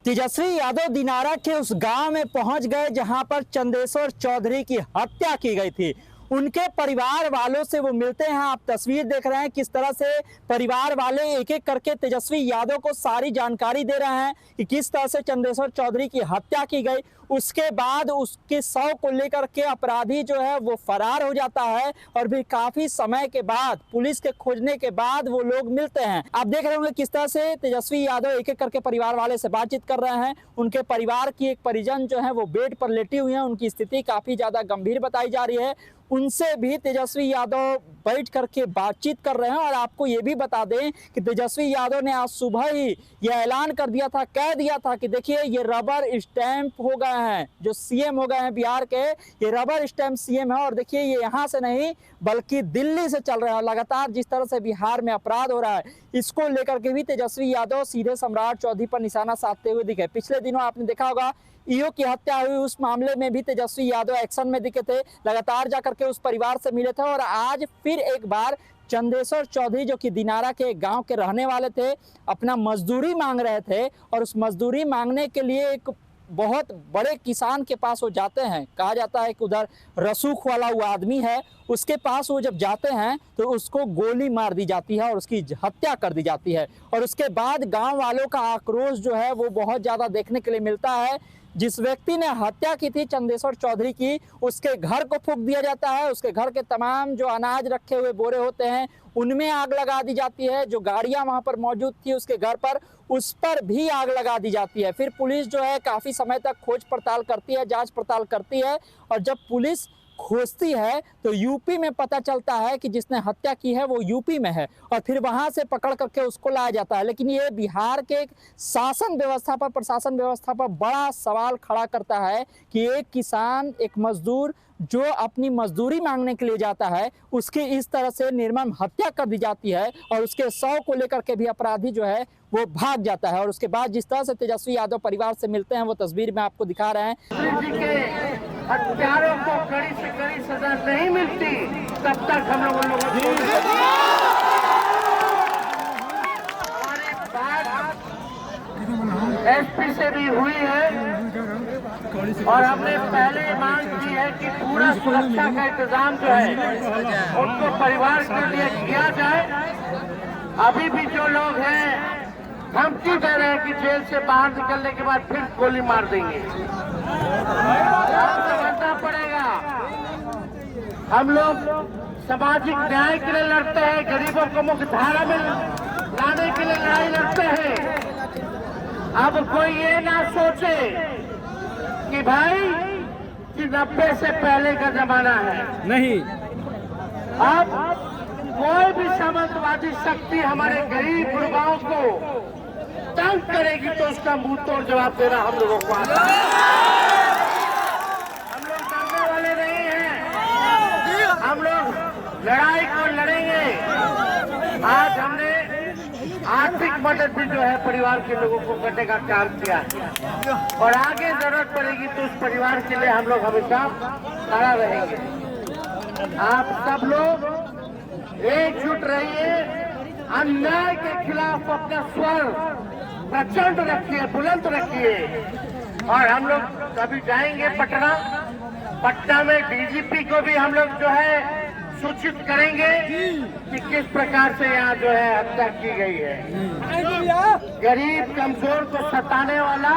तेजस्वी यादव दिनारा के उस गांव में पहुंच गए जहां पर चंदेश्वर चौधरी की हत्या की गई थी। उनके परिवार वालों से वो मिलते हैं। आप तस्वीर देख रहे हैं किस तरह से परिवार वाले एक एक करके तेजस्वी यादव को सारी जानकारी दे रहे हैं कि किस तरह से चंदेश्वर चौधरी की हत्या की गई। उसके बाद उसके शव को लेकर के अपराधी जो है वो फरार हो जाता है और भी काफी समय के बाद पुलिस के खोजने के बाद वो लोग मिलते हैं। आप देख रहे होंगे किस तरह से तेजस्वी यादव एक एक करके परिवार वाले से बातचीत कर रहे हैं। उनके परिवार की एक परिजन जो है वो बेड पर लेटी हुई है, उनकी स्थिति काफी ज्यादा गंभीर बताई जा रही है। उनसे भी तेजस्वी यादव बैठ करके बातचीत कर रहे हैं। और आपको ये भी बता दें कि तेजस्वी यादव ने आज सुबह ही यह ऐलान कर दिया था, कह दिया था कि देखिए ये रबर स्टैंप हो गए हैं, जो सीएम हो गए हैं बिहार के, ये रबर स्टैंप सीएम है। और देखिए ये यहाँ से नहीं बल्कि दिल्ली से चल रहा है। लगातार जिस तरह से बिहार में अपराध हो रहा है, इसको लेकर के भी तेजस्वी यादव सीधे सम्राट चौधरी पर निशाना साधते हुए दिखे। पिछले दिनों आपने देखा होगा ईओ की हत्या हुई, उस मामले में भी तेजस्वी यादव एक्शन में दिखे थे, लगातार जाकर के उस परिवार से मिले थे। और आज फिर एक बार चंदेश्वर चौधरी जो कि दिनारा के गांव के रहने वाले थे, अपना मजदूरी मांग रहे थे और उस मजदूरी मांगने के लिए एक बहुत बड़े किसान के पास वो जाते हैं। कहा जाता है कि उधर रसूख वाला वो आदमी है, उसके पास वो जब जाते हैं तो उसको गोली मार दी जाती है और उसकी हत्या कर दी जाती है। और उसके बाद गांव वालों का आक्रोश जो है वो बहुत ज़्यादा देखने के लिए मिलता है। जिस व्यक्ति ने हत्या की थी चंदेश्वर चौधरी की, उसके घर को फूंक दिया जाता है। उसके घर के तमाम जो अनाज रखे हुए बोरे होते हैं उनमें आग लगा दी जाती है। जो गाड़ियां वहां पर मौजूद थी उसके घर पर, उस पर भी आग लगा दी जाती है। फिर पुलिस जो है काफ़ी समय तक खोज पड़ताल करती है, जांच पड़ताल करती है। और जब पुलिस खोजती है तो यूपी में पता चलता है कि जिसने हत्या की है वो यूपी में है और फिर वहां से पकड़ करके उसको लाया जाता है। लेकिन ये बिहार के एक शासन व्यवस्था पर, प्रशासन व्यवस्था पर बड़ा सवाल खड़ा करता है कि एक किसान, एक मजदूर जो अपनी मजदूरी मांगने के लिए जाता है, उसकी इस तरह से निर्मम हत्या कर दी जाती है और उसके शव को लेकर के भी अपराधी जो है वो भाग जाता है। और उसके बाद जिस तरह से तेजस्वी यादव परिवार से मिलते हैं वो तस्वीर में आपको दिखा रहे हैं। हत्यारों को कड़ी से कड़ी सजा नहीं मिलती तब तक हम लोग हमारी बात एसपी से भी हुई है और हमने पहले मांग की है कि पूरा सुरक्षा का इंतजाम जो है उनको परिवार के लिए किया जाए। अभी भी जो लोग हैं धमकी दे रहे हैं कि जेल से बाहर निकलने के बाद फिर गोली मार देंगे, समझना पड़ेगा। हम लोग सामाजिक न्याय के लिए लड़ते हैं, गरीबों को मुख्य धारा में लाने के लिए लड़ाई लड़ते हैं। अब कोई ये ना सोचे कि भाई कि 90 से पहले का जमाना है, नहीं। अब कोई भी सामंतवादी शक्ति हमारे गरीब गुरबाओं को तंग करेगी तो उसका मुंह तोड़ जवाब देना हम लोगों को आता है। हम लोग डरने वाले नहीं हैं, हम लोग लड़ाई को लड़ेंगे। आज हमने आर्थिक मदद भी जो है परिवार के लोगों को करने का काम किया और आगे जरूरत पड़ेगी तो उस परिवार के लिए हम लोग हमेशा खड़ा रहेंगे। आप सब लोग एकजुट रहिए, अन्याय के खिलाफ अपना स्वर प्रचंड रखिए, बुलंद रखिए। और हम लोग कभी जाएंगे पटना में डीजीपी को भी हम लोग जो है सूचित करेंगे कि किस प्रकार से यहाँ जो है हत्या की गई है। गरीब कमजोर को सताने वाला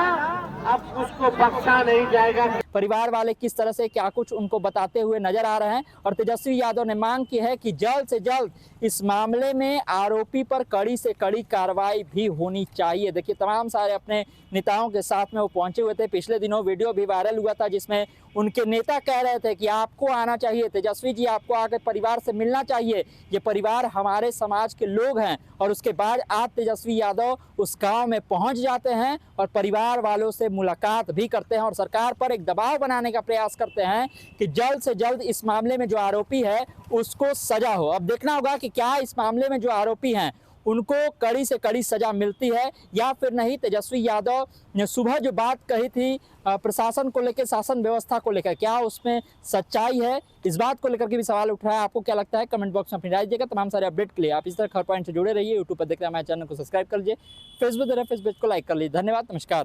अब उसको बख्शा नहीं जाएगा। परिवार वाले किस तरह से क्या कुछ उनको बताते हुए नजर आ रहे हैं। और तेजस्वी यादव ने मांग की है कि जल्द से जल्द इस मामले में आरोपी पर कड़ी से कड़ी कार्रवाई भी होनी चाहिए। देखिए तमाम सारे अपने नेताओं के साथ में वो पहुंचे हुए थे। पिछले दिनों वीडियो भी वायरल हुआ था जिसमें उनके नेता कह रहे थे कि आपको आना चाहिए, तेजस्वी जी आपको आकर परिवार से मिलना चाहिए, ये परिवार हमारे समाज के लोग हैं। और उसके बाद आज तेजस्वी यादव उस गाँव में पहुँच जाते हैं और परिवार वालों से मुलाकात भी करते हैं और सरकार पर एक दबाव बनाने का प्रयास करते हैं कि जल्द से जल्द इस मामले में जो आरोपी है उसको सजा हो। अब देखना होगा कि क्या इस मामले में जो आरोपी हैं उनको कड़ी से कड़ी सजा मिलती है या फिर नहीं। तेजस्वी यादव ने सुबह जो बात कही थी प्रशासन को लेकर, शासन व्यवस्था को लेकर, क्या उसमें सच्चाई है, इस बात को लेकर के भी सवाल उठ रहा है। आपको क्या लगता है कमेंट बॉक्स में अपनी राय दीजिएगा। तमाम सारे अपडेट के लिए आप इस तरह खबर पॉइंट से जुड़े रहिए। यूट्यूब पर देख रहे हैं हमारे चैनल को सब्सक्राइब कर लीजिए, फेसबुक देख रहे हैं फेसबुक को लाइक कर लीजिए। धन्यवाद, नमस्कार।